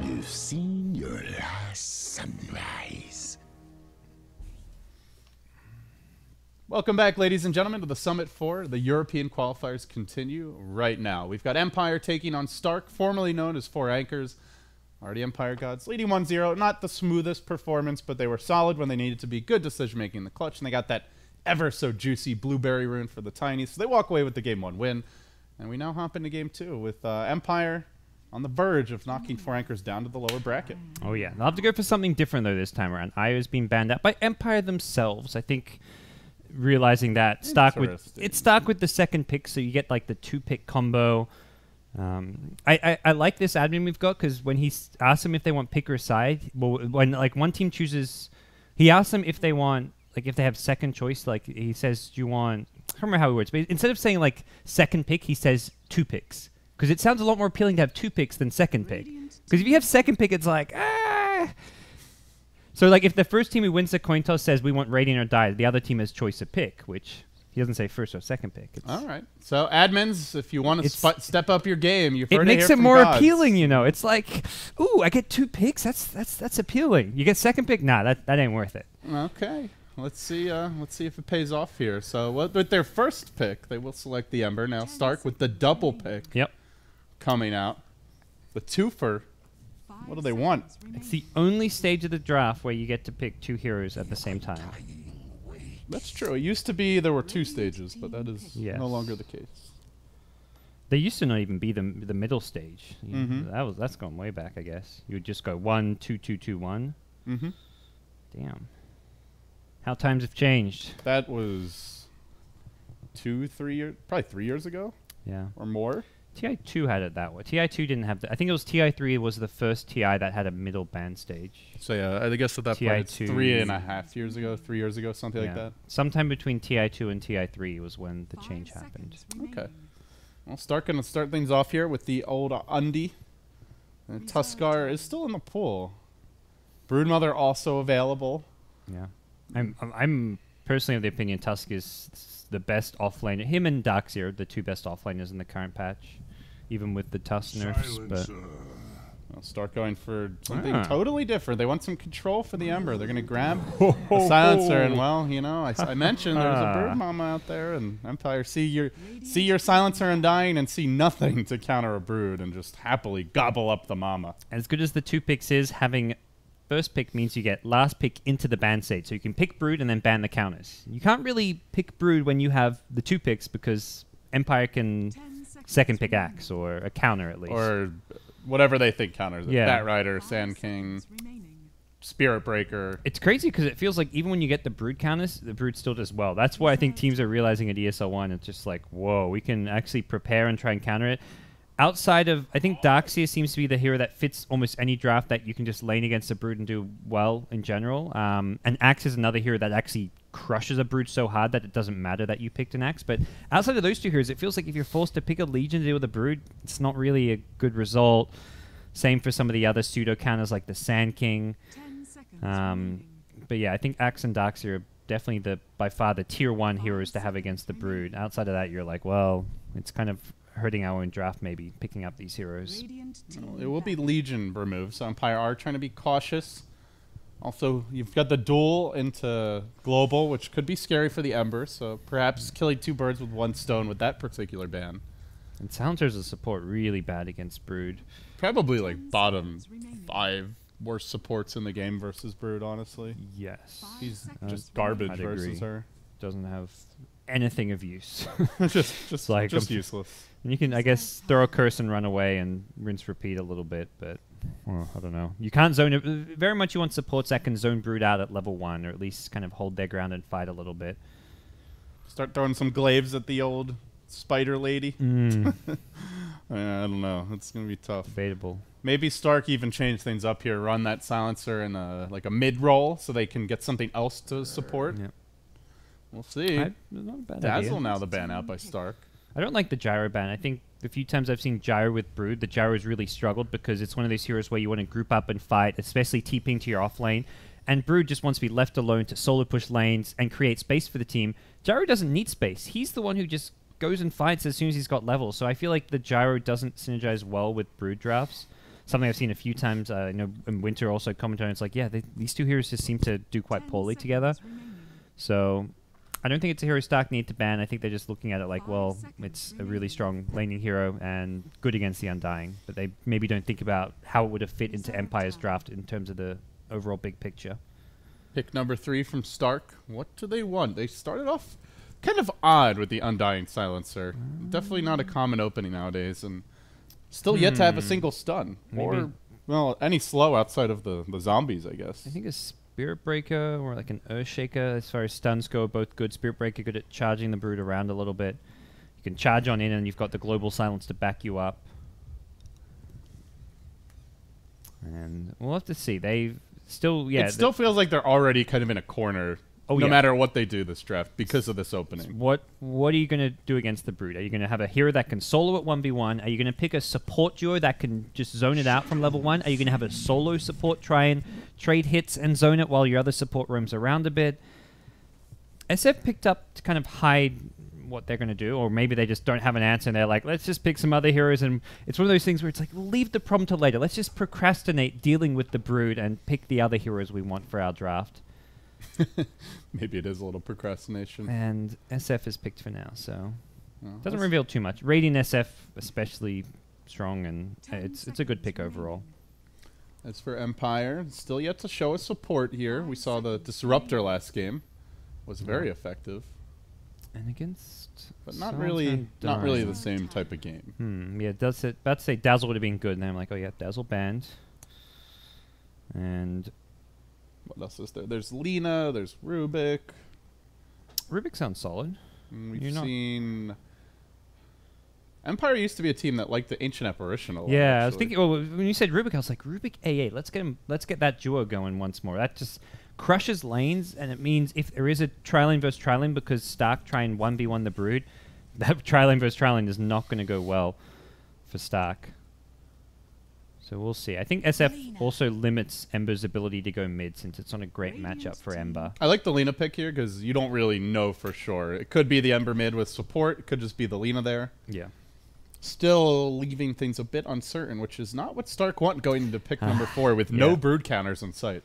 You've seen your last sunrise. Welcome back, ladies and gentlemen, to the Summit 4. The European qualifiers continue right now. We've got Empire taking on Stark, formerly known as 4 Anchors. Already Empire Gods leading 1-0. Not the smoothest performance, but they were solid when they needed to be. Good decision-making in the clutch, and they got that ever-so-juicy Blueberry rune for the Tinies. So they walk away with the Game 1 win. And we now hop into Game 2 with Empire on the verge of knocking 4 Anchors down to the lower bracket. Oh, yeah. They'll have to go for something different, though, this time around. Io's being banned out by Empire themselves. I think realizing that it's stuck with the second pick, so you get like the 2-pick combo. I like this admin we've got, because when he asks them if they want pick or side, well, when like one team chooses, he asks them if they want, like if they have second choice, like he says, do you want, I don't remember how it works, but instead of saying like second pick, he says 2 picks. Because it sounds a lot more appealing to have 2 picks than second pick. Because if you have second pick, it's like, ah. So like if the first team who wins the coin toss says we want Radiant or Die, the other team has choice of pick, which he doesn't say first or second pick. It's all right. So admins, if you want to step up your game, you've heard it makes it more appealing, you know. It's like, ooh, I get 2 picks. That's appealing. You get second pick, nah, that ain't worth it. Okay. Let's see if it pays off here. So with their first pick, they will select the Ember. Now Stark with the double pick. Yep. Coming out. The 2 for What do they want? It's the only stage of the draft where you get to pick 2 heroes at the same time. That's true. It used to be there were 2 stages, but that is Yes. no longer the case. There used to not even be the middle stage. Mhm. That's gone way back, I guess. You would just go 1, 2, 2, 2, 1. Mm-hmm. Damn. How times have changed. That was 2, 3 years, probably 3 years ago Yeah. or more. TI2 had it that way. TI2 didn't have I think it was TI3 was the first TI that had a middle band stage. So yeah, I guess at that point it's TI2 3.5 years ago, 3 years ago, something like Yeah. that. Sometime between TI2 and TI3 was when the change happened. Okay. Well, going to start things off here with the old Undi. And Tuskar is still in the pool. Broodmother also available. Yeah. I'm personally of the opinion Tusk is the best offlaner. Him and Darkseer are the 2 best offlaners in the current patch, even with the Tusk nerfs. But Well, start going for something totally different. They want some control for the Ember. They're going to grab a silencer, and well, you know, I mentioned there's a bird mama out there, and Empire see your silencer undying and see nothing to counter a brood, and just happily gobble up the mama. as good as the 2 picks is, having first pick means you get last pick into the ban state, so you can pick brood and then ban the counters. You can't really pick brood when you have the 2 picks because Empire can second pick axe or a counter at least. Or whatever they think counters it. Yeah. Bat Rider, Sand King, Spirit Breaker. It's crazy because it feels like even when you get the brood counters, the brood still does well. That's why I think teams are realizing at ESL 1, it's just like, whoa, we can actually prepare and try and counter it. Outside of, I think Darkseer seems to be the hero that fits almost any draft that you can just lane against a brood and do well in general. And Axe is another hero that actually crushes a brood so hard that it doesn't matter that you picked an Axe. But outside of those 2 heroes, it feels like if you're forced to pick a Legion to deal with a brood, it's not really a good result. Same for some of the other pseudo counters like the Sand King. But yeah, I think Axe and Darkseer are definitely by far the tier 1 heroes to have against the brood. Outside of that, you're like, well, it's kind of hurting our own draft maybe, picking up these heroes. Well, it will be Legion removed, so Empire are trying to be cautious. Also, you've got the duel into Global, which could be scary for the Ember, so perhaps killing 2 birds with 1 stone with that particular ban. And Silencer's a support really bad against brood. Probably like bottom 5 worst supports in the game versus Brood, honestly. Yes. He's just garbage I'd versus agree. her. Doesn't have anything of use. just like useless. And you can, I guess, throw a curse and run away and rinse repeat a little bit, but well, I don't know. You can't zone it. Very much you want supports that can zone brood out at level 1, or at least kind of hold their ground and fight a little bit. Start throwing some glaives at the old spider lady. I don't know. It's going to be tough. Debatable. Maybe Stark even change things up here. Run that silencer in like a mid-roll so they can get something else to support. Yep. We'll see. Not a bad Dazzle idea. now the ban out by Stark. I don't like the gyro ban. I think the few times I've seen gyro with brood, the gyro's really struggled because it's one of those heroes where you want to group up and fight, especially TPing to your off lane. And brood just wants to be left alone to solo push lanes and create space for the team. Gyro doesn't need space. He's the one who just goes and fights as soon as he's got levels. So I feel like the gyro doesn't synergize well with brood drafts. Something I've seen a few times. I know in Winter also commented on. It's like, yeah, these 2 heroes just seem to do quite poorly together. So I don't think it's a hero Stark need to ban. I think they're just looking at it like, well, it's a really strong laning hero and good against the Undying. But they maybe don't think about how it would have fit into Empire's draft in terms of the overall big picture. Pick number 3 from Stark. What do they want? They started off kind of odd with the Undying Silencer. Definitely not a common opening nowadays, and still yet to have a single stun. Maybe. Or, well, any slow outside of the zombies, I guess. I think a Spirit Breaker or like an Earthshaker, as far as stuns go, both good. Spirit Breaker good at charging the brood around a little bit. You can charge on in and you've got the global silence to back you up. And we'll have to see. They've still, yeah. It still feels like they're already kind of in a corner, no matter what they do this draft, because of this opening. What are you going to do against the brood? Are you going to have a hero that can solo at 1v1? Are you going to pick a support duo that can just zone it out from level 1? Are you going to have a solo support try and trade hits and zone it while your other support roams around a bit? SF picked up to kind of hide what they're going to do, or maybe they just don't have an answer and they're like, let's just pick some other heroes. And it's one of those things where it's like, we'll leave the problem to later. Let's just procrastinate dealing with the brood and pick the other heroes we want for our draft. Maybe it is a little procrastination. And SF is picked for now, so Well, doesn't reveal too much. Radiant SF especially strong, and it's a good pick overall. As for Empire, still yet to show a support here. We saw the Disruptor last game. Was very effective. And against... But not really the same type of game. Yeah, about to say Dazzle would have been good, and then I'm like, oh yeah, Dazzle banned. And... what else is there? There's Lina, there's Rubik. Rubik sounds solid. We've seen... Empire used to be a team that liked the Ancient Apparition a lot. Yeah, I was thinking, well, when you said Rubik, I was like, Rubik AA, let's get that duo going once more. That just crushes lanes, and it means if there is a tri-lane versus tri-lane because Stark try and 1v1 the Brood, that tri-lane versus tri-lane is not going to go well for Stark. So we'll see. I think SF also limits Ember's ability to go mid since it's not a great matchup for Ember. I like the Lina pick here because you don't really know for sure. It could be the Ember mid with support. It could just be the Lina there. Yeah. Still leaving things a bit uncertain, which is not what Stark want going into pick number 4 with no Brood counters in sight.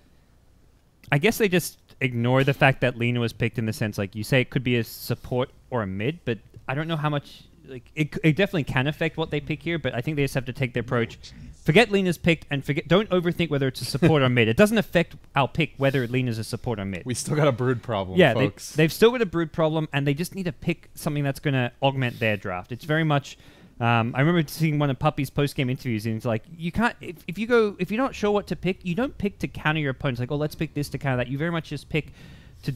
I guess they just ignore the fact that Lina was picked in the sense, like you say, it could be a support or a mid, but I don't know how much... like it definitely can affect what they pick here, but I think they just have to take the approach. Forget Lina's picked and don't overthink whether it's a support or mid. It doesn't affect our pick whether Lina's a support or mid. We still got a Brood problem, folks. They've still got a Brood problem, and they just need to pick something that's going to augment their draft. It's very much... I remember seeing one of Puppy's post-game interviews, and it's like, you can't... If you're not sure what to pick, you don't pick to counter your opponents. Like, oh, let's pick this to counter that. You very much just pick to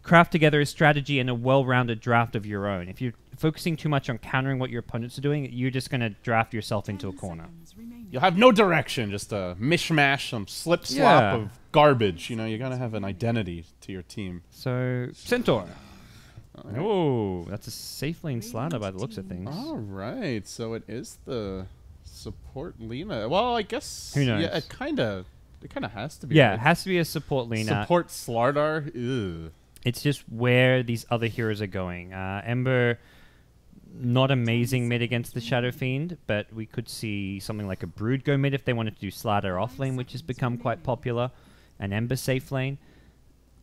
craft together a strategy and a well-rounded draft of your own. If you're focusing too much on countering what your opponents are doing, you're just going to draft yourself into a corner. You'll have no direction, just a mishmash, some slip-slop of garbage. You know, you got to have an identity to your team. So, Centaur. Oh, that's a safe lane slider by the looks of things. All right, so it is the support Lina. Well, I guess... who knows? Yeah, it kind of has to be. Yeah, it has to be a support Lina. Support Slardar? Ew. It's just where these other heroes are going. Ember, not amazing mid against the Shadow Fiend, but we could see something like a Brood go mid if they wanted to do Slardar off lane, which has become quite popular, and Ember safe lane.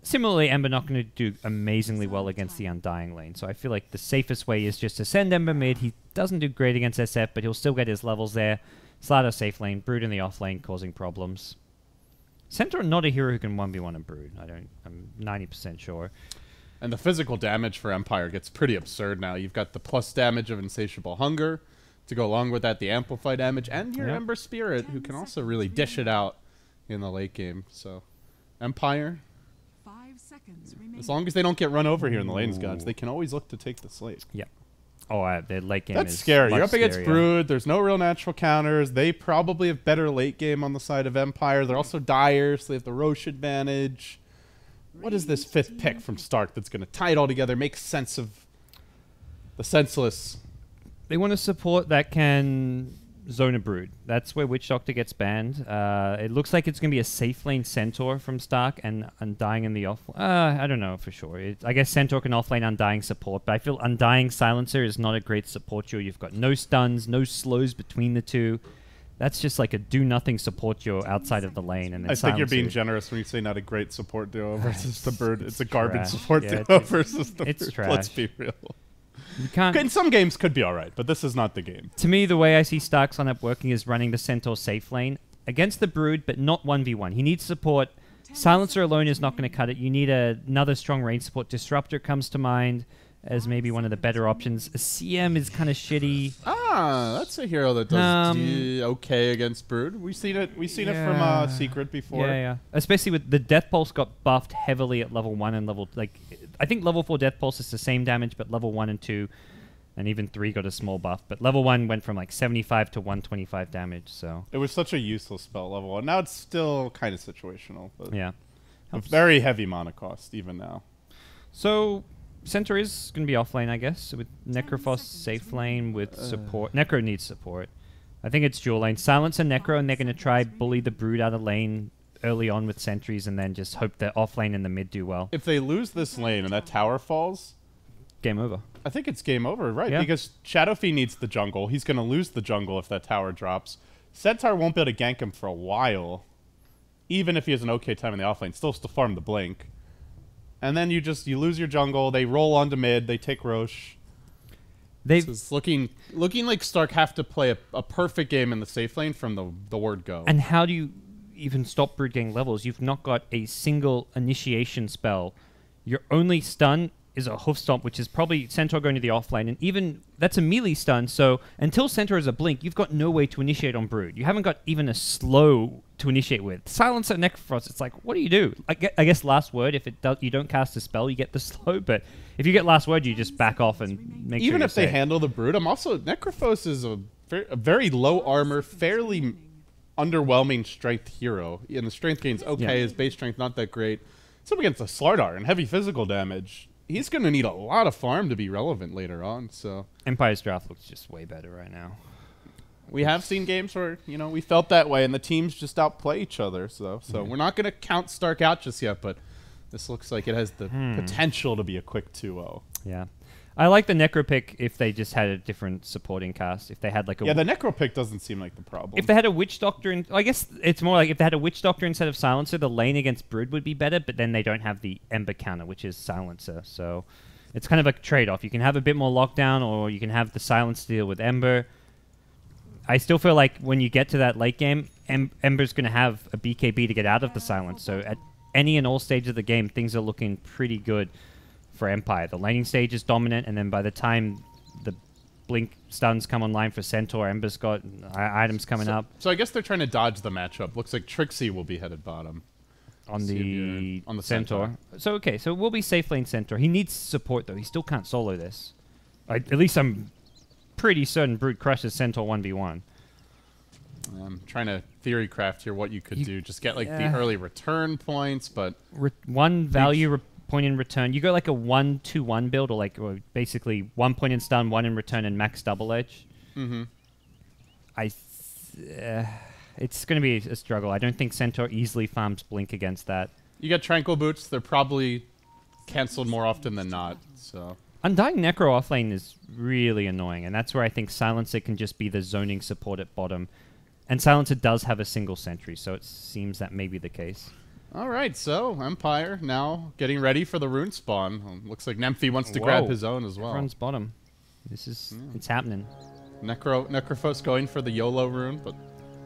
Similarly, Ember not going to do amazingly well against the Undying lane, so I feel like the safest way is just to send Ember mid. He doesn't do great against SF, but he'll still get his levels there. Slardar safe lane, Brood in the off lane causing problems. Centaur not a hero who can 1v1 a Brood. I'm 90% sure. And the physical damage for Empire gets pretty absurd now. You've got the plus damage of Insatiable Hunger to go along with that, the Amplify damage, and your Ember Spirit, who can also really dish it out in the late game. So, Empire... as long as they don't get run over here in the lanes, gods, they can always look to take the slate. Yeah. Oh, their late game That's is scary. much You're up against scarier. Brood. There's no real natural counters. They probably have better late game on the side of Empire. They're also dire, so they have the Roche advantage. What is this 5th pick from Stark that's going to tie it all together, make sense of the senseless? They want a support that can zone a Brood. That's where Witch Doctor gets banned. It looks like it's going to be a safe lane Centaur from Stark and Undying in the off... I don't know for sure. I guess Centaur can off lane Undying support, but I feel Undying Silencer is not a great support duo. You've got no stuns, no slows between the two. That's just like a do-nothing support duo outside of the lane. And then I think you're being Silencer. generous when you say not a great support duo versus the Bird. It's a garbage trash. support Yeah, duo versus the it's Bird. trash. Let's be real. You can't... In some games could be all right, but this is not the game. To me, the way I see Stark's lineup working is running the Centaur safe lane against the Brood, but not 1v1. He needs support. Silencer alone is not going to cut it. You need another strong range support. Disruptor comes to mind as maybe one of the better options. A CM is kind of shitty. That's a hero that does okay against Brood. We've seen it from Secret before. Yeah. Especially with the Death Pulse got buffed heavily at level 1 and level... I think level 4 Death Pulse is the same damage, but level 1 and 2 and even 3 got a small buff. But level 1 went from like 75 to 125 damage, so... It was such a useless spell at level 1. Now it's still kind of situational. But yeah. A very heavy mana cost, even now. So... Centaur is going to be off lane, I guess, with Necrophos safe lane with support. Necro needs support. I think it's dual lane. Silence and Necro, and they're going to try bully the Brood out of lane early on with sentries and then just hope that off lane and the mid do well. If they lose this lane and that tower falls... Game over. I think it's game over, right? Yeah. Because Shadowfiend needs the jungle. He's going to lose the jungle if that tower drops. Centaur won't be able to gank him for a while. Even if he has an okay time in the offlane. Still has to farm the blink. And then you lose your jungle. They roll onto mid. They take Roche. It's looking like Stark have to play a perfect game in the safe lane from the word go. And how do you... even stop Brood getting levels. You've not got a single initiation spell. Your only stun is a Hoof Stomp, which is probably Centaur going to the offlane, and even that's a melee stun, so until Centaur has a blink, you've got no way to initiate on Brood. You haven't got even a slow to initiate with. Silencer Necrophos, it's like, what do you do? I guess Last Word, if it does, you don't cast a spell, you get the slow, but if you get Last Word, you just back off and make even sure if they handle the Brood, I'm also... Necrophos is a very low armor, fairly underwhelming strength hero. And the strength gain's okay, his base strength not that great. It's up against a Slardar and heavy physical damage. He's going to need a lot of farm to be relevant later on, so... Empire's draft looks just way better right now. We have seen games where, you know, we felt that way, and the teams just outplay each other, so we're not going to count Stark out just yet, but this looks like it has the potential to be a quick 2-0. Yeah. I like the Necro pick if they just had a different supporting cast. If they had like a... Yeah, the Necro pick doesn't seem like the problem. If they had a Witch Doctor... I guess it's more like if they had a Witch Doctor instead of Silencer, the lane against Brood would be better, but then they don't have the Ember counter, which is Silencer. So it's kind of a trade-off. You can have a bit more lockdown, or you can have the Silence deal with Ember. I still feel like when you get to that late game, Ember's going to have a BKB to get out of the Silence. So at any and all stages of the game, things are looking pretty good for Empire. The laning stage is dominant, and then by the time the blink stuns come online for Centaur, Ember's got items coming up. So I guess they're trying to dodge the matchup. Looks like Trixie will be headed bottom. On the Centaur. So, okay, so we'll be safe lane Centaur. He needs support, though. He still can't solo this. At least I'm pretty certain Brood crushes Centaur 1v1. I'm trying to theory craft here what you could do. Just get, like, the early return points, but... one value point in return. You go like a 1-2-1 build, or basically 1 point in stun, 1 in return, and max double edge. Mm-hmm. It's going to be a struggle. I don't think Centaur easily farms blink against that. You get Tranquil Boots. They're probably canceled more often than not. So Undying Necro offlane is really annoying, and that's where I think Silencer can just be the zoning support at bottom. And Silencer does have a single sentry, so it seems that may be the case. All right, so Empire now getting ready for the rune spawn. Looks like Nemphy wants to grab his own as well. Everyone's bottom. This is it's happening. Necrophos going for the YOLO rune, but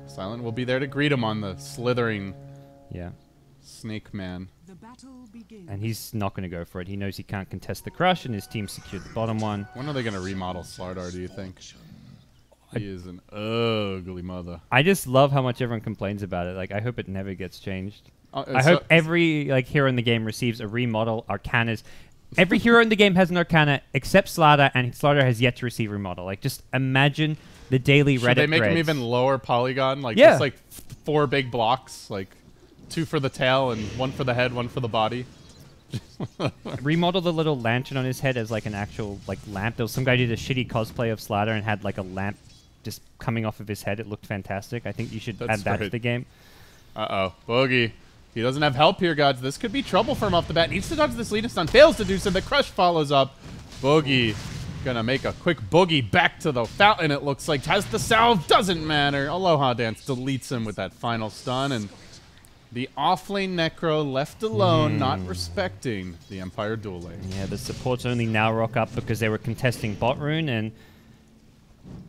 Silent will be there to greet him on the slithering snake man. The battle begins. And he's not going to go for it. He knows he can't contest the crush, and his team secured the bottom one. When are they going to remodel Slardar, do you think? He is an ugly mother. I just love how much everyone complains about it. Like, I hope it never gets changed. I hope every hero in the game receives a remodel. Arcanas. Every hero in the game has an Arcana except Slardar, and Slardar has yet to receive remodel. Like, just imagine the daily Reddit Should they make him even lower polygon? Like, just like 4 big blocks, like 2 for the tail and 1 for the head, 1 for the body. Remodel the little lantern on his head as like an actual lamp. There was some guy who did a shitty cosplay of Slardar and had like a lamp just coming off of his head. It looked fantastic. I think you should add that to the game. Uh-oh. Boogie. He doesn't have help here, gods. This could be trouble for him off the bat. Needs to dodge this lead stun. Fails to do so. The crush follows up. Boogie gonna make a quick boogie back to the fountain, it looks like. Has the salve. Doesn't matter. Aloha Dance deletes him with that final stun. And the offlane Necro left alone, not respecting the Empire dual lane. Yeah, the supports only now rock up because they were contesting bot rune, and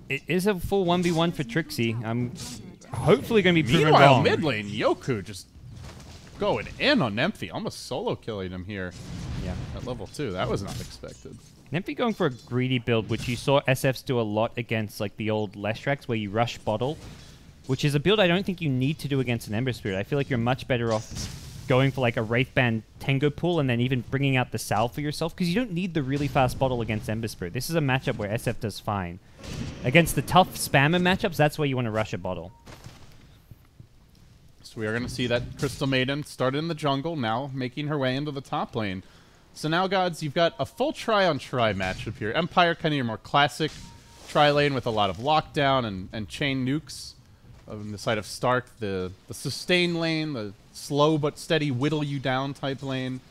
it is a full 1v1 for Trixie. I'm hopefully going to be proven Meanwhile, wrong. mid lane, Yoku just going in on Nemphy, almost solo killing him here. Yeah. At level 2, that was not expected. Nemphy going for a greedy build, which you saw SFs do a lot against like the old Leshracs, where you rush bottle, which is a build I don't think you need to do against an Ember Spirit. I feel like you're much better off going for like a Wraithband Tengo pool and then even bringing out the Salve for yourself, because you don't need the really fast bottle against Ember Spirit. This is a matchup where SF does fine. Against the tough spammer matchups, that's where you want to rush a bottle. So we are going to see that Crystal Maiden started in the jungle, now making her way into the top lane. So now, gods, you've got a full try-on-try matchup here. Empire, kind of your more classic tri-lane with a lot of lockdown and chain nukes. On the side of Stark, the sustain lane, the slow but steady whittle you down type lane.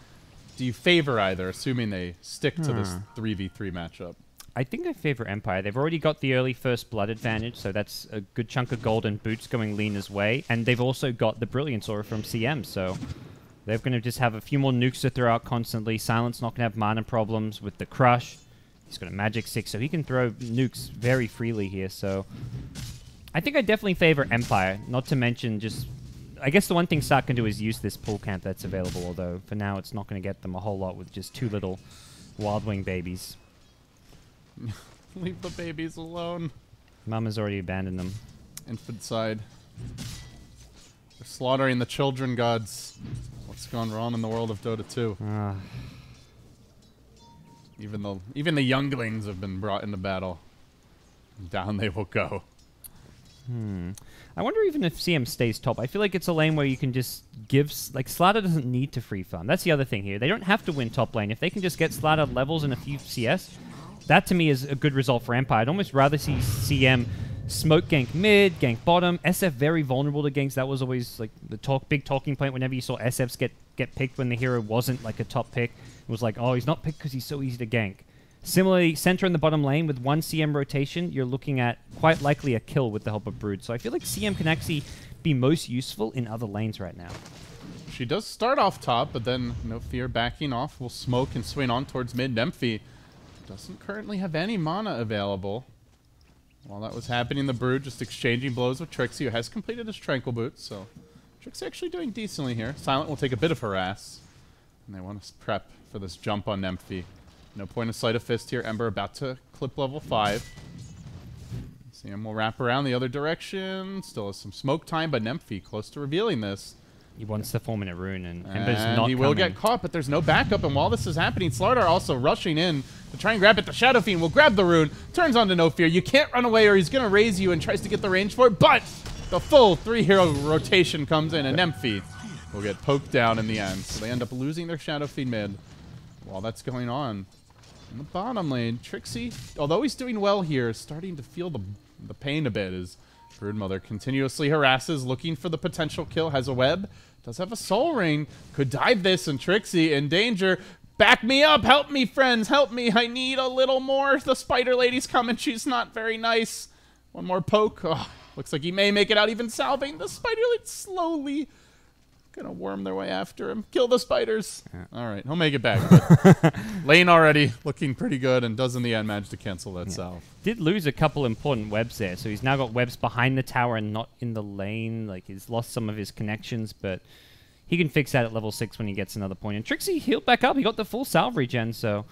Do you favor either, assuming they stick to this 3v3 matchup? I think I favor Empire. They've already got the early first blood advantage, so that's a good chunk of gold and boots going Lena's way. And they've also got the Brilliance Aura from CM, so they're going to just have a few more nukes to throw out constantly. Silent's not going to have mana problems with the Crush. He's got a Magic 6, so he can throw nukes very freely here, so I think I definitely favor Empire, not to mention just I guess the one thing Stark can do is use this pool camp that's available, although for now it's not going to get them a whole lot with just 2 little Wild Wing babies. Leave the babies alone. Mama's already abandoned them. Infant side. They're slaughtering the children, gods. What's gone wrong in the world of Dota 2? Even the younglings have been brought into battle. Down they will go. I wonder even if CM stays top. I feel like it's a lane where you can just give... Like, Slider doesn't need to free farm. That's the other thing here. They don't have to win top lane. If they can just get Slider levels and a few CS, that to me is a good result for Empire. I'd almost rather see CM smoke gank mid, gank bottom. SF very vulnerable to ganks. That was always like the big talking point whenever you saw SFs get picked when the hero wasn't like a top pick. It was like, oh, he's not picked because he's so easy to gank. Similarly, center in the bottom lane with 1 CM rotation, you're looking at quite likely a kill with the help of Brood. So I feel like CM can actually be most useful in other lanes right now. She does start off top, but then no fear backing off. Will smoke and swing on towards mid. Nemphy doesn't currently have any mana available. While that was happening, the Brood just exchanging blows with Trixie, who has completed his Tranquil Boots. So Trixie actually doing decently here. Silent will take a bit of harass. And they want to prep for this jump on Nemphy. No point of Sleight of Fist here. Ember about to clip level 5. CM will wrap around the other direction. Still has some smoke time, but Nemphy close to revealing this. He wants the 4-minute rune, and Ember's not he will get caught, but there's no backup. And while this is happening, Slardar also rushing in to try and grab it. The Shadow Fiend will grab the rune, turns onto No Fear. You can't run away or he's going to raise you and tries to get the range for it, but the full 3-hero rotation comes in, and Nemphy will get poked down in the end. So they end up losing their Shadow Fiend mid. While that's going on, in the bottom lane, Trixie, although he's doing well here, is starting to feel the pain a bit as Broodmother continuously harasses, looking for the potential kill, has a web, does have a soul ring, could dive this, and Trixie in danger. Back me up, help me friends, help me, I need a little more. The spider lady's coming, she's not very nice. One more poke, oh, looks like he may make it out, even salving the spider lady slowly. Gonna worm their way after him. Kill the spiders. Yeah. All right, he'll make it back. But lane already looking pretty good and does in the end manage to cancel that salve. Did lose a couple important webs there, so he's now got webs behind the tower and not in the lane. Like, he's lost some of his connections, but he can fix that at level 6 when he gets another point. And Trixie healed back up. He got the full salve regen, so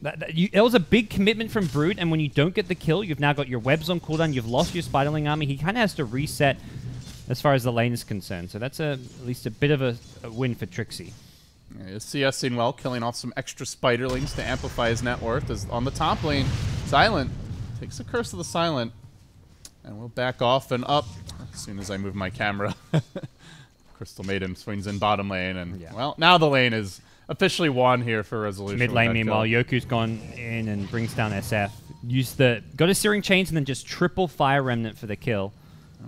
that was a big commitment from Brood, and when you don't get the kill, you've now got your webs on cooldown, you've lost your Spiderling army. He kind of has to reset as far as the lane is concerned. So that's at least a bit of a win for Trixie. Yeah, he's CSing well, killing off some extra Spiderlings to amplify his net worth. As on the top lane, Silent takes the Curse of the Silent, and we'll back off and up as soon as I move my camera. Crystal Maiden swings in bottom lane, and well, now the lane is officially won here for Resolution. Mid lane, meanwhile, Yoku's gone in and brings down SF. Got a Searing Chains and then just triple Fire Remnant for the kill.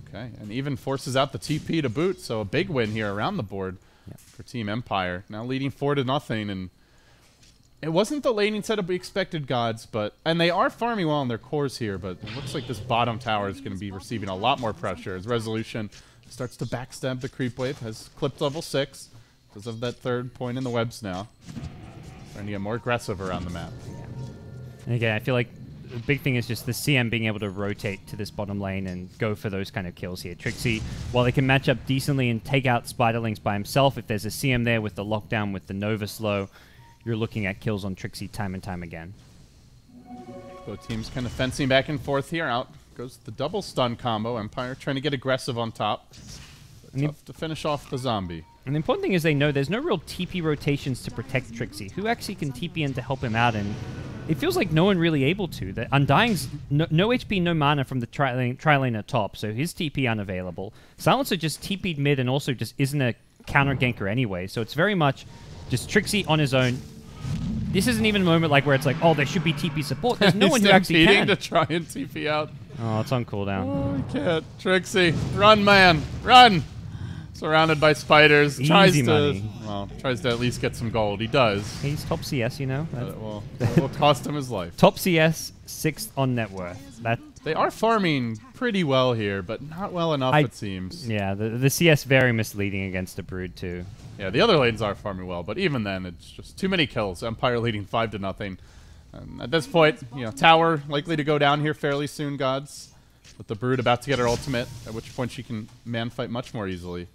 Okay, and even forces out the TP to boot, so a big win here around the board for Team Empire. Now leading 4-0, and it wasn't the laning setup we expected, gods, and they are farming well on their cores here, but it looks like this bottom tower is going to be receiving a lot more pressure as Resolution starts to backstab the creep wave, has clipped level 6, does have that 3rd point in the webs now. Trying to get more aggressive around the map. And again, I feel like the big thing is just the CM being able to rotate to this bottom lane and go for those kind of kills here. Trixie, while they can match up decently and take out Spiderlings by himself, if there's a CM there with the lockdown, with the Nova slow, you're looking at kills on Trixie time and time again. Both teams kind of fencing back and forth here. Out goes the double stun combo. Empire trying to get aggressive on top. Tough to finish off the zombie. And the important thing is they know there's no real TP rotations to protect Trixie. Who actually can TP in to help him out? And it feels like no one really able to. The Undying's no HP, no mana from the tri-lane at top, so his TP unavailable. Silencer just TP'd mid and also just isn't a counter ganker anyway, so it's very much just Trixie on his own. This isn't even a moment like where it's like, oh, there should be TP support. There's no one who actually can. To try and TP out. Oh, it's on cooldown. Oh, I can't. Trixie, run, man, run! Surrounded by spiders. Easy money. Tries to at least get some gold. He does. He's top CS, you know. Well, it will cost him his life. Top CS, 6th on net worth. They are farming pretty well here, but not well enough, it seems. Yeah, the CS very misleading against a Brood, too. Yeah, the other lanes are farming well, but even then, it's just too many kills. Empire leading 5-0. And at this point, Tower likely to go down here fairly soon, gods. With the Brood about to get her ultimate, at which point she can man fight much more easily.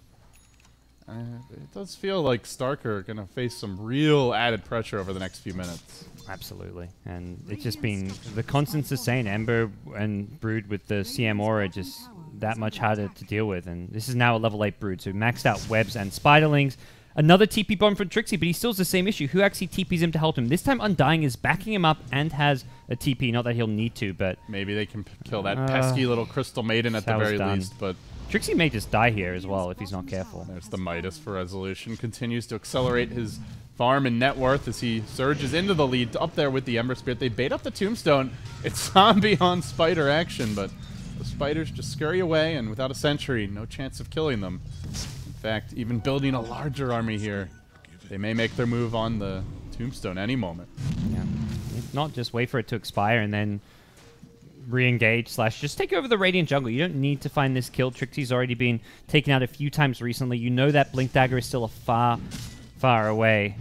It does feel like Stark are going to face some real added pressure over the next few minutes. Absolutely. And it's just been the constant sustain. Ember and Brood with the CM aura just that much harder to deal with. And this is now a level 8 Brood, so maxed out webs and spiderlings. Another TP bomb from Trixie, but he still has the same issue. Who actually TPs him to help him? This time Undying is backing him up and has a TP. Not that he'll need to, but... Maybe they can kill that pesky little Crystal Maiden at the very least, but... Trixie may just die here as well if he's not careful. There's the Midas for resolution. Continues to accelerate his farm and net worth as he surges into the lead up there with the Ember Spirit. They bait up the Tombstone. It's zombie on spider action, but the spiders just scurry away, and without a sentry, no chance of killing them. In fact, even building a larger army here, they may make their move on the Tombstone any moment. Yeah. If not, just wait for it to expire and then re-engage / just take over the Radiant jungle. You don't need to find this kill. Trixie's already been taken out a few times recently. You know that Blink Dagger is still a far away.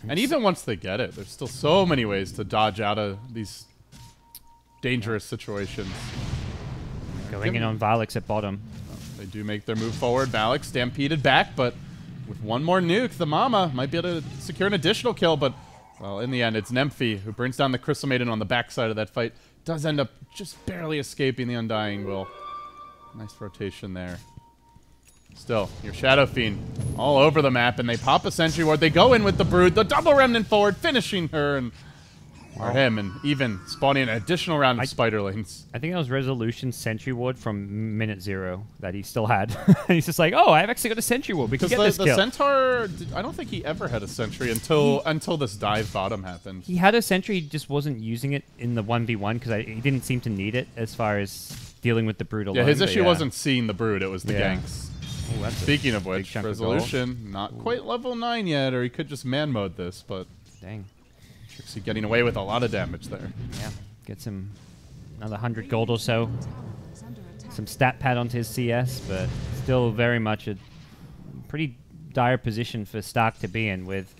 And even once they get it, there's still so many ways to dodge out of these dangerous situations. Going in on Valix at bottom. They do make their move forward. Valix stampeded back, but with one more nuke, the Mama might be able to secure an additional kill, but well, in the end, it's Nemphy who brings down the Crystal Maiden on the backside of that fight. Does end up just barely escaping the Undying Will. Nice rotation there. Still, your Shadow Fiend all over the map, and they pop a Sentry Ward. They go in with the Brood, the double Remnant forward, finishing her, and or him, and even spawning an additional round of Spiderlings. I think that was Resolution's Sentry Ward from minute 0 that he still had. He's just like, oh, I've actually got a Sentry Ward. We can get this kill. The Centaur, I don't think he ever had a Sentry until this dive bottom happened. He had a Sentry, he just wasn't using it in the 1v1 because he didn't seem to need it as far as dealing with the Brood alone. Yeah, his issue wasn't seeing the Brood, it was the ganks. Ooh, Speaking of which, Resolution, not quite level 9 yet, or he could just man mode this, but... Dang. Trixie getting away with a lot of damage there. Yeah, gets him another 100 gold or so. Some stat pad onto his CS, but still very much a pretty dire position for Stark to be in with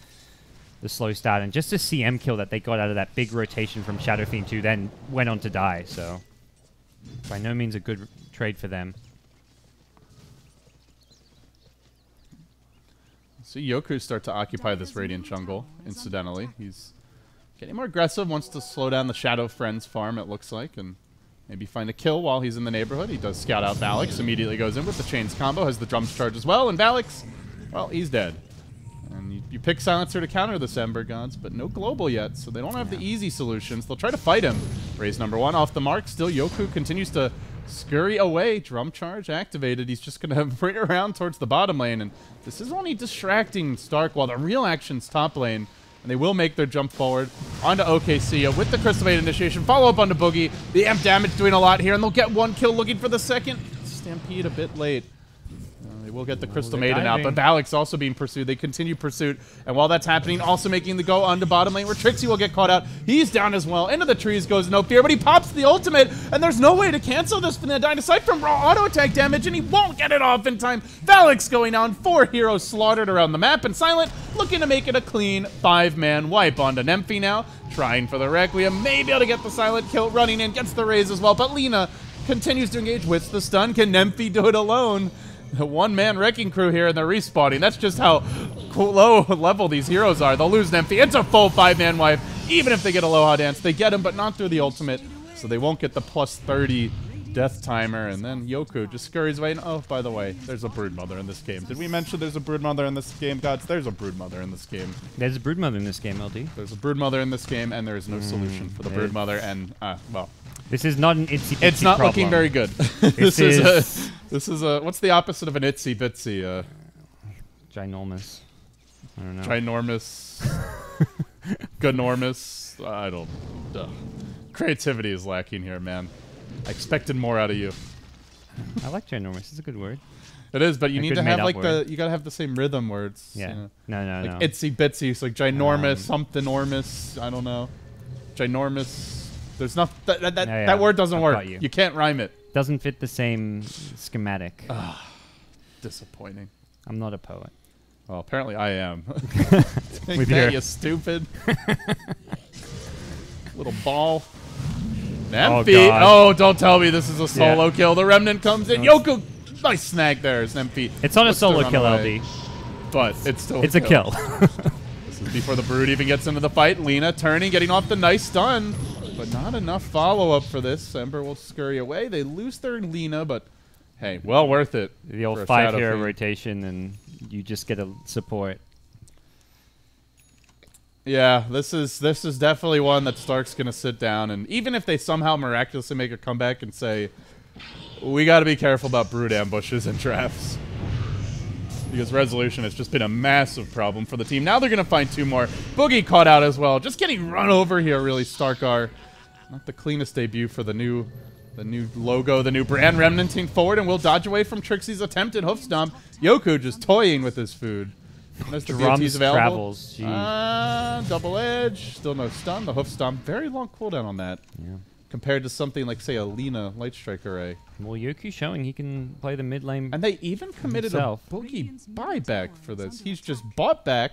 the slow start. And just a CM kill that they got out of that big rotation from Shadow Fiend 2 then went on to die, so by no means a good trade for them. See Yoku start to occupy this Radiant jungle, incidentally. He's getting more aggressive, wants to slow down the Shadow Friends farm, it looks like, and maybe find a kill while he's in the neighborhood. He does scout out Valix, immediately goes in with the Chains combo, has the Drums charge as well, and Valix, well, he's dead. And you pick Silencer to counter this Ember Gods, but no global yet, so they don't have the easy solutions. They'll try to fight him. Raise number 1 off the mark. Still, Yoku continues to scurry away. Drum charge activated. He's just going to bring around towards the bottom lane, and this is only distracting Stark while the real action's top lane. And they will make their jump forward onto OKC with the Crystal Maiden initiation. Follow up onto Boogie. The amp damage doing a lot here, and they'll get 1 kill looking for the second. Stampede a bit late. They will get the Crystal Maiden out, but Valix also being pursued. They continue pursuit, and while that's happening, also making the go onto bottom lane where Trixie will get caught out. He's down as well. Into the trees goes No Fear, but he pops the ultimate, and there's no way to cancel this from the Undying aside from raw auto attack damage, and he won't get it off in time. Valix going down, 4 heroes slaughtered around the map, and Silent looking to make it a clean 5-man wipe onto Nemphy now, trying for the Requiem, may be able to get the Silent kill, running in, gets the raise as well, but Lina continues to engage with the stun. Can Nemphy do it alone? The 1-man wrecking crew here, and they're respawning. That's just how low level these heroes are. They'll lose Nemphy. It's a full 5-man wipe. Even if they get Aloha Dance, they get him, but not through the ultimate, so they won't get the plus 30 death timer. And then Yoku just scurries away. And oh, by the way, there's a Broodmother in this game. Did we mention there's a Broodmother in this game, Gods? There's a Broodmother in this game. There's a Broodmother in this game, LD. There's a Broodmother in this game, and there is no solution for the Broodmother. And, well... This is not an itsy bitsy It's not problem. looking very good. This is a what's the opposite of an itsy bitsy? Ginormous. I don't know. Ginormous. Goodnormous. I don't. Creativity is lacking here, man. I expected more out of you. I like ginormous. It's a good word. It is, but you need to have like you gotta have the same rhythm words. Yeah. You know? No. Like itsy bitsy. It's like ginormous, something enormous. I don't know. Ginormous. There's not that word doesn't work. You can't rhyme it. Doesn't fit the same schematic. Disappointing. I'm not a poet. Well, apparently I am. With you stupid little ball. Nemphy. Oh, don't tell me this is a solo kill. The Remnant comes in. Yoku Nice snag there as MP. It's on a looks to solo run kill, away, LD. but it's still It's a kill. This is before the Brood even gets into the fight. Lina turning, getting off the nice stun, but not enough follow-up for this. Ember will scurry away. They lose their Lina, but hey, well worth it. The old 5-hero rotation, and you just get a support. Yeah, this is definitely one that Stark's gonna sit down, and even if they somehow miraculously make a comeback and say, we got to be careful about Brood ambushes and traps, because Resolution has just been a massive problem for the team. Now they're gonna find 2 more. Boogie caught out as well, just getting run over here. Really, Starkar, not the cleanest debut for the new logo, the new brand, remnanting forward, and will dodge away from Trixie's attempted hoof stomp. Yoku just toying with his food. There's the BOTs available. Double edge, still no stun. The hoof stomp, very long cooldown on that. Yeah. Compared to something like, say, a Lina Light Strike Array. Well, Yoku showing he can play the mid lane. And they even committed a Boogie buyback for this. He's just bought back.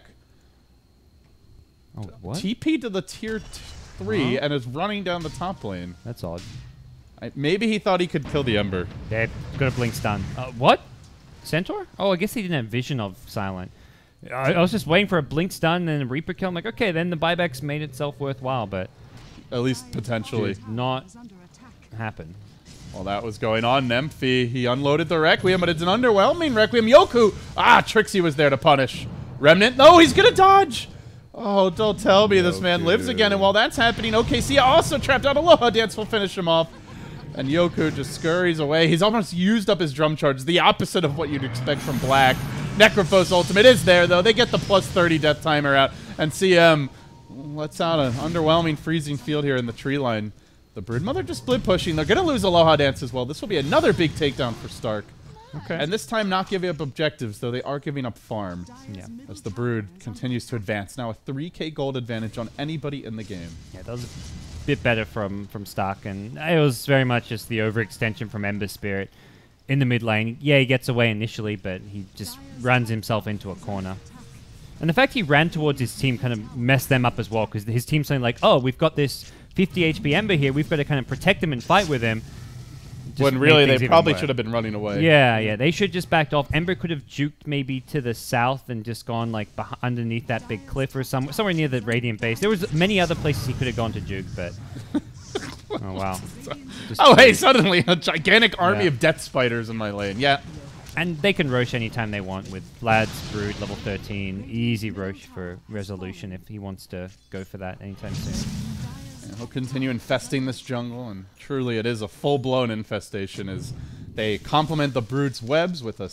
Oh, what? TP to the tier 3 and is running down the top lane. That's odd. Maybe he thought he could kill the Ember. Yeah, got a blink stun. What? Centaur? Oh, I guess he didn't have vision of Silent. I was just waiting for a blink stun and a Reaper kill. I'm like, okay, then the buybacks made itself worthwhile, but at least potentially did not happen. Well, that was going on. Nemphy, he unloaded the Requiem, but it's an underwhelming Requiem. Yoku! Trixie was there to punish. Remnant, no, he's gonna dodge! Oh, don't tell me this man lives again, and while that's happening, OKC also trapped out. Aloha Dance will finish him off. And Yoku just scurries away. He's almost used up his drum charge, the opposite of what you'd expect from Black. Necrophos ultimate is there, though. They get the plus 30 death timer out, and CM lets out an underwhelming freezing field here in the tree line. The Broodmother just split pushing. They're going to lose Aloha Dance as well. This will be another big takedown for Stark. Okay. And this time not giving up objectives, though they are giving up farm. Yeah. As the Brood continues to advance. Now a 3k gold advantage on anybody in the game. Yeah, that was a bit better from Stark, and it was very much just the overextension from Ember Spirit in the mid lane. Yeah, he gets away initially, but he just runs himself into a corner. And the fact he ran towards his team kind of messed them up as well, because his team's saying like, oh, we've got this 50 HP Ember here, we've got to kind of protect him and fight with him. When really they probably should have been running away. Yeah, they should just backed off. Ember could have juked maybe to the south and just gone like underneath that big cliff or somewhere near the Radiant base. There was many other places he could have gone to juke, but... Oh, wow. Hey, suddenly a gigantic army of death spiders in my lane. Yeah. And they can Roche anytime they want with Vlad's Brood, level 13. Easy Roche for Resolution if he wants to go for that anytime soon. Yeah, he'll continue infesting this jungle, and truly it is a full-blown infestation as they complement the Brood's webs with a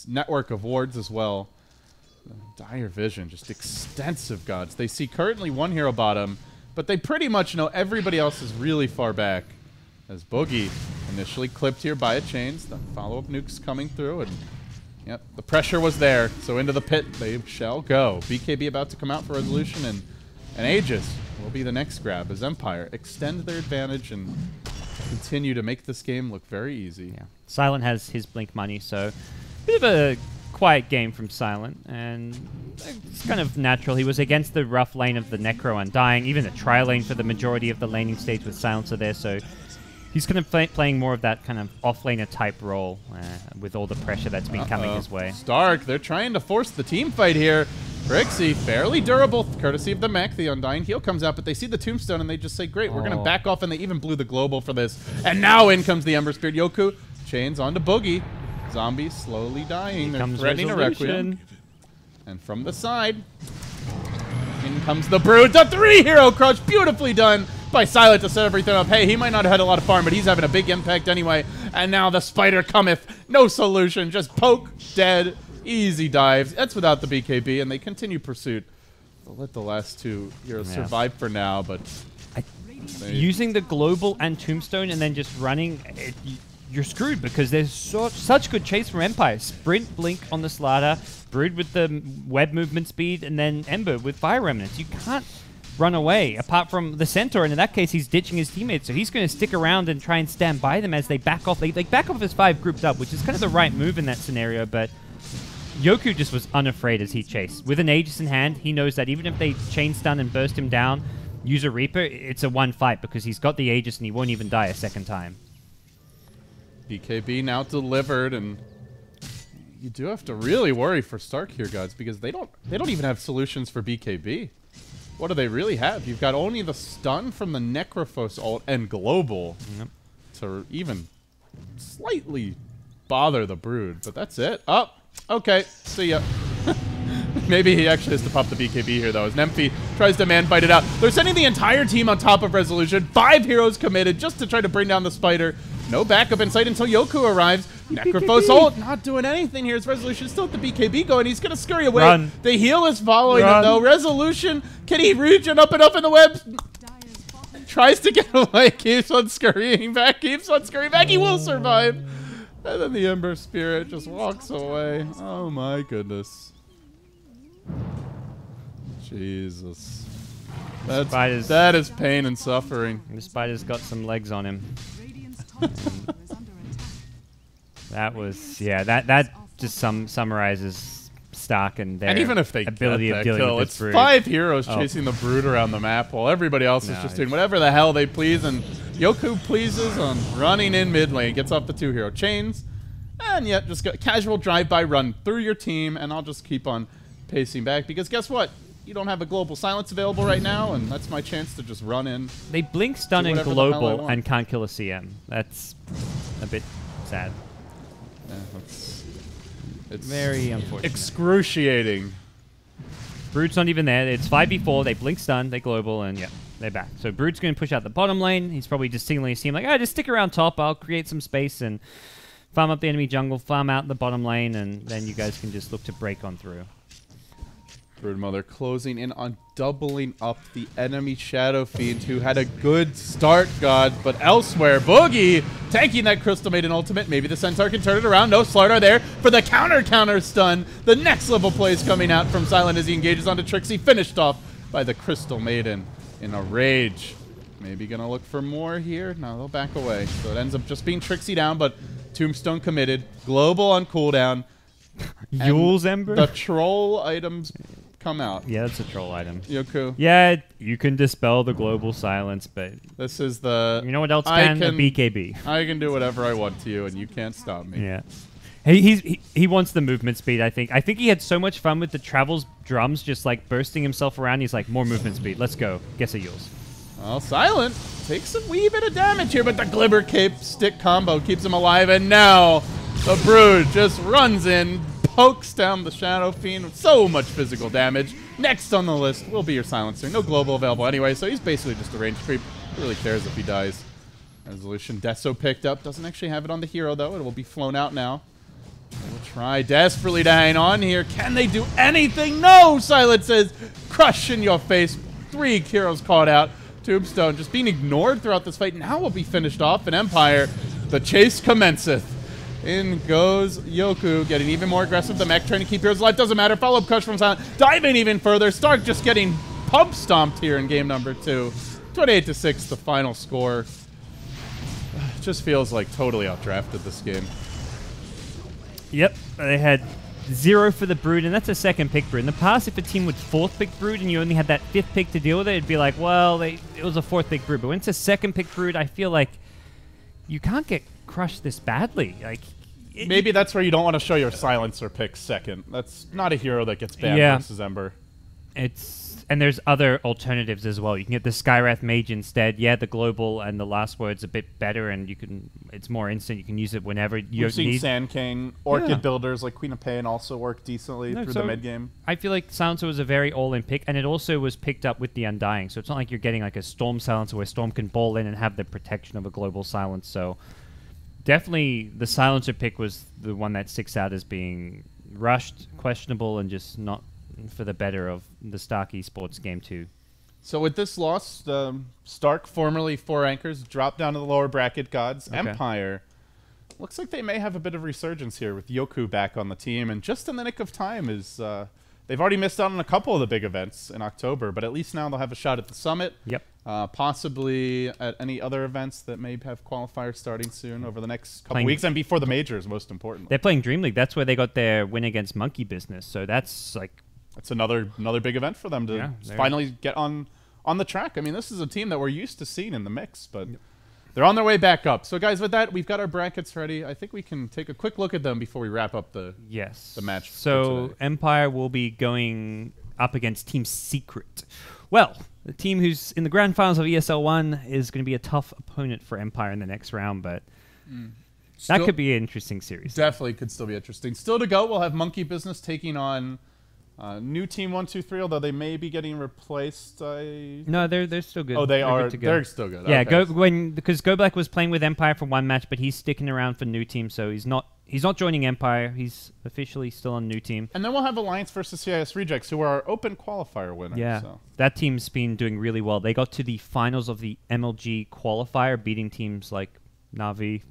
network of wards as well. Dire Vision, just extensive gods. They see currently 1 hero bottom, but they pretty much know everybody else is really far back. As Boogie initially clipped here by a chains, the follow-up nukes coming through, and yep, the pressure was there. So into the pit they shall go. BKB about to come out for Resolution, and Aegis will be the next grab as Empire extend their advantage and continue to make this game look very easy. Yeah. Silent has his blink money, so a bit of a quiet game from Silent, and it's kind of natural. He was against the rough lane of the Necro Undying, even the tri-lane for the majority of the laning stage with Silencer there, so he's kind of playing more of that kind of off-laner type role with all the pressure that's been coming his way. Stark, they're trying to force the team fight here. Trixie, fairly durable, courtesy of the mech. The Undying heal comes out, but they see the Tombstone and they just say, great, we're going to back off, and they even blew the global for this. And now in comes the Ember Spirit. Yoku chains onto Boogie. Zombies slowly dying. They're threatening a Requiem. And from the side, in comes the Brood. The 3-hero crush, beautifully done by Silent to set everything up. Hey, he might not have had a lot of farm, but he's having a big impact anyway. And now the spider cometh. No solution, just poke, dead, easy dives. That's without the BKB, and they continue pursuit. They'll let the last 2 heroes survive for now, but... using the global and Tombstone and then just running... you're screwed because there's such good chase from Empire. Sprint, blink on the Slider, Brood with the web movement speed, and then Ember with Fire Remnants. You can't run away, apart from the Centaur, and in that case, he's ditching his teammates, so he's going to stick around and try and stand by them as they back off. They back off as 5 grouped up, which is kind of the right move in that scenario, but Yoku just was unafraid as he chased. With an Aegis in hand, he knows that even if they chain stun and burst him down, use a Reaper, it's a 1 fight because he's got the Aegis and he won't even die a second time. BKB now delivered, and you do have to really worry for Stark here, guys, because they don't even have solutions for BKB. What do they really have? You've got only the stun from the Necrophos ult and Global to even slightly bother the Brood, but that's it. Oh, okay, see ya. Maybe he actually has to pop the BKB here, though, as Nemphy tries to man-fight it out. They're sending the entire team on top of Resolution. 5 heroes committed just to try to bring down the Spider. No backup in sight until Yoku arrives. Necrophos ult not doing anything here. His Resolution still with the BKB going. He's going to scurry away. Run. The heal is following him, though. Resolution, can he reach and up in the web? Tries to get away. Keeps on scurrying back. Keeps on scurrying back. He will survive. And then the Ember Spirit just walks away. Oh, my goodness. Jesus. That is pain and suffering. The Spider's got some legs on him. That was, yeah, that just summarizes Stark and their even if they ability get of that dealing kill, with it's this Brood. 5 heroes chasing the Brood around the map while everybody else is just doing whatever the hell they please, and Yoku pleases on running in mid lane, gets off the 2 hero chains, and yet just got a casual drive-by run through your team, and I'll just keep on pacing back, because guess what? You don't have a global silence available right now, and that's my chance to just run in. They blink, stun, and global and can't kill a CM. That's a bit sad. Yeah, it's very unfortunate. Excruciating. Brood's not even there. It's 5v4. They blink, stun, they global, and yeah, they're back. So Brood's going to push out the bottom lane. He's probably just signaling his team like, just stick around top. I'll create some space and farm up the enemy jungle, farm out the bottom lane, and then you guys can just look to break on through. Broodmother closing in on doubling up the enemy Shadow Fiend, who had a good start, God, but elsewhere, Boogie taking that Crystal Maiden ultimate. Maybe the Centaur can turn it around. No Slardar there for the counter stun. The next level plays coming out from Silent as he engages onto Trixie, finished off by the Crystal Maiden in a rage. Maybe gonna look for more here. No, they'll back away. So it ends up just being Trixie down, but Tombstone committed. Global on cooldown. Yule's Ember? The troll items come out. Yeah, that's a troll item. Yoku. Yeah, you can dispel the global silence, but this is the... You know what else can? A BKB. I can do whatever I want to you, and you can't stop me. Yeah. He wants the movement speed, I think. I think he had so much fun with the Travels drums, just like bursting himself around. He's like, more movement speed. Let's go. Guess a Yule's. Well, Silent takes a wee bit of damage here, but the Glimmer Cape stick combo keeps him alive, and now the Brood just runs in, pokes down the Shadow Fiend with so much physical damage. Next on the list will be your Silencer. No global available anyway, so he's basically just a range creep. Who really cares if he dies? Resolution Deso picked up. Doesn't actually have it on the hero, though. It will be flown out now. We'll try desperately to hang on here. Can they do anything? No! Silent says, crush in your face. 3 heroes caught out. Tombstone just being ignored throughout this fight. Now will be finished off in Empire. The chase commenceth. In goes Yoku, getting even more aggressive. The mech trying to keep heroes alive. Doesn't matter. Follow-up crush from Silent. Diving even further. Stark just getting pub stomped here in game number 2. 28-6, the final score. It just feels like totally outdrafted this game. Yep, they had 0 for the Brood, and that's a second pick Brood. In the past, if a team would 4th pick Brood and you only had that 5th pick to deal with it, it'd be like, well, it was a 4th pick Brood. But when it's a second pick Brood, I feel like you can't get crushed this badly. Like, maybe that's where you don't want to show your Silencer pick second. That's not a hero that gets banned versus Ember. And there's other alternatives as well. You can get the Skywrath Mage instead. Yeah, the global and the last word's a bit better, and it's more instant. You can use it whenever you need. We've seen Sand King, Orchid builders like Queen of Pain also work decently through the mid game. I feel like Silencer was a very all-in pick, and it also was picked up with the Undying. So it's not like you're getting like a Storm Silencer where Storm can ball in and have the protection of a global silence. So definitely the Silencer pick was the one that sticks out as being rushed, questionable, and just not for the better of the Stark Esports game 2. So with this loss, Stark, formerly 4 anchors, dropped down to the lower bracket. GoDz. Okay. Empire looks like they may have a bit of resurgence here with Yoku back on the team, and just in the nick of time is they've already missed out on a couple of the big events in October, but at least now they'll have a shot at the Summit. Yep. Possibly at any other events that may have qualifiers starting soon over the next couple weeks, and before the majors, most importantly. They're playing Dream League. That's where they got their win against Monkey Business, so that's like... That's another big event for them to finally get on the track. I mean, this is a team that we're used to seeing in the mix, but they're on their way back up. So, guys, with that, we've got our brackets ready. I think we can take a quick look at them before we wrap up the match. So, Empire will be going up against Team Secret. Well, the team who's in the grand finals of ESL 1 is going to be a tough opponent for Empire in the next round, but that could be an interesting series. Definitely could still be interesting. Still to go, we'll have Monkey Business taking on new Team 123, although they may be getting replaced. No, they're still good. Oh, they're are. Good to go. They're still good. Yeah, okay. because Go Black was playing with Empire for one match, but he's sticking around for new team, so he's not joining Empire. He's officially still on new team. And then we'll have Alliance versus CIS Rejects, who are our open qualifier winners. Yeah, so. That team's been doing really well. They got to the finals of the MLG qualifier, beating teams like Navi.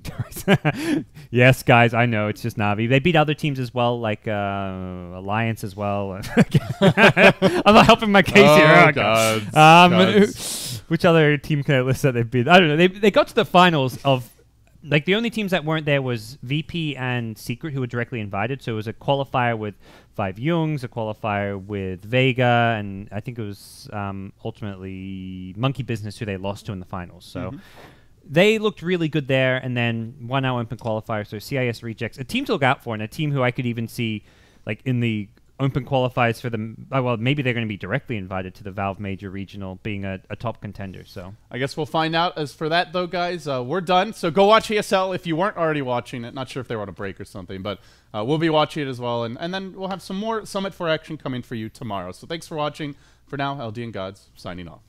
Yes, guys, I know it's just Navi. They beat other teams as well, like Alliance as well. I'm not helping my case here. God. Which other team can I list that they've beat? I don't know. They got to the finals of. Like, the only teams that weren't there was VP and Secret, who were directly invited. So it was a qualifier with 5 Youngs, a qualifier with Vega, and I think it was ultimately Monkey Business, who they lost to in the finals. So they looked really good there, and then won our open qualifier. So CIS Rejects, a team to look out for, and a team who I could even see, like, in the open qualifiers for them. Well, maybe they're going to be directly invited to the Valve Major Regional, being a top contender. So I guess we'll find out. As for that, though, guys, we're done. So go watch ESL if you weren't already watching it. Not sure if they were on a break or something, but we'll be watching it as well. And then we'll have some more Summit 4 action coming for you tomorrow. So thanks for watching. For now, LD and GoDz signing off.